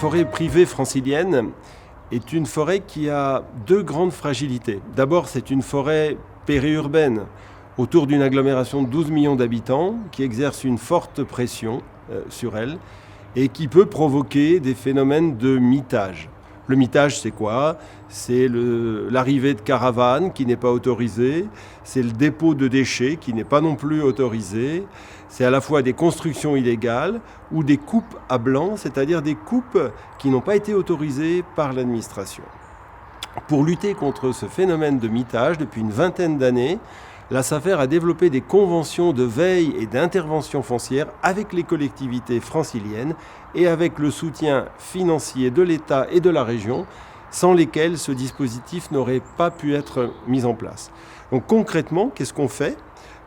forêt privée francilienne est une forêt qui a deux grandes fragilités. D'abord, c'est une forêt périurbaine autour d'une agglomération de 12 millions d'habitants qui exerce une forte pression sur elle et qui peut provoquer des phénomènes de mitage. Le mitage, c'est quoi ? C'est l'arrivée de caravanes qui n'est pas autorisée, c'est le dépôt de déchets qui n'est pas non plus autorisé, c'est à la fois des constructions illégales ou des coupes à blanc, c'est-à-dire des coupes qui n'ont pas été autorisées par l'administration. Pour lutter contre ce phénomène de mitage, depuis une vingtaine d'années, la SAFER a développé des conventions de veille et d'intervention foncière avec les collectivités franciliennes et avec le soutien financier de l'État et de la région, sans lesquels ce dispositif n'aurait pas pu être mis en place. Donc concrètement, qu'est-ce qu'on fait ?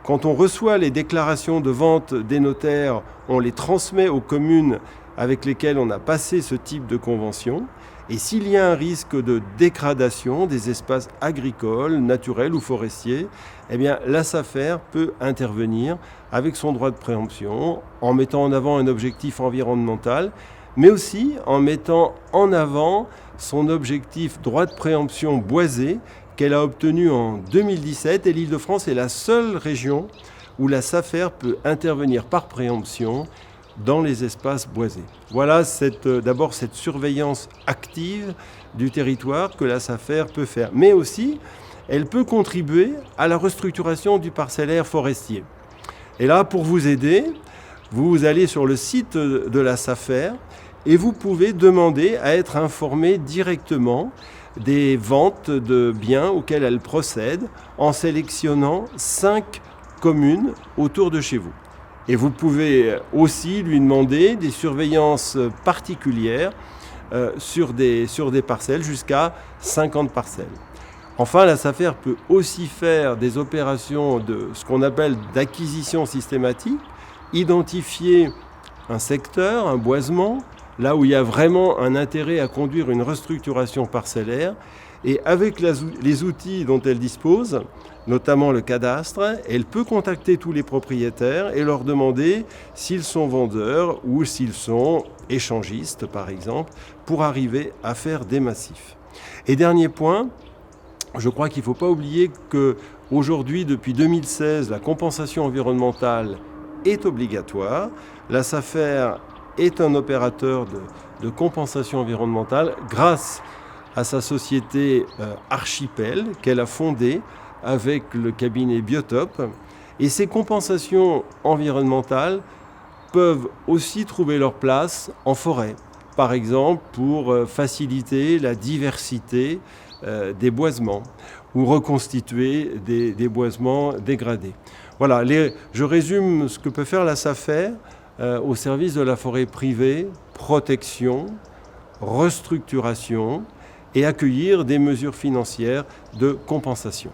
Quand on reçoit les déclarations de vente des notaires, on les transmet aux communes avec lesquelles on a passé ce type de convention. Et s'il y a un risque de dégradation des espaces agricoles, naturels ou forestiers, eh bien, la SAFER peut intervenir avec son droit de préemption en mettant en avant un objectif environnemental, mais aussi en mettant en avant son objectif droit de préemption boisé qu'elle a obtenu en 2017. Et l'Île-de-France est la seule région où la SAFER peut intervenir par préemption dans les espaces boisés. Voilà d'abord cette surveillance active du territoire que la SAFER peut faire. Mais aussi, elle peut contribuer à la restructuration du parcellaire forestier. Et là, pour vous aider, vous allez sur le site de la SAFER et vous pouvez demander à être informé directement des ventes de biens auxquelles elle procède en sélectionnant 5 communes autour de chez vous. Et vous pouvez aussi lui demander des surveillances particulières sur des parcelles, jusqu'à 50 parcelles. Enfin, la SAFER peut aussi faire des opérations de ce qu'on appelle d'acquisition systématique, identifier un secteur, un boisement, là où il y a vraiment un intérêt à conduire une restructuration parcellaire, et avec les outils dont elle dispose, notamment le cadastre, elle peut contacter tous les propriétaires et leur demander s'ils sont vendeurs ou s'ils sont échangistes, par exemple, pour arriver à faire des massifs. Et dernier point, je crois qu'il ne faut pas oublier qu'aujourd'hui, depuis 2016, la compensation environnementale est obligatoire. La SAFER est un opérateur de compensation environnementale grâce à sa société Archipel qu'elle a fondée avec le cabinet Biotope. Et ces compensations environnementales peuvent aussi trouver leur place en forêt, par exemple pour faciliter la diversité des boisements ou reconstituer des boisements dégradés. Voilà, je résume ce que peut faire la SAFER au service de la forêt privée: protection, restructuration et accueillir des mesures financières de compensation.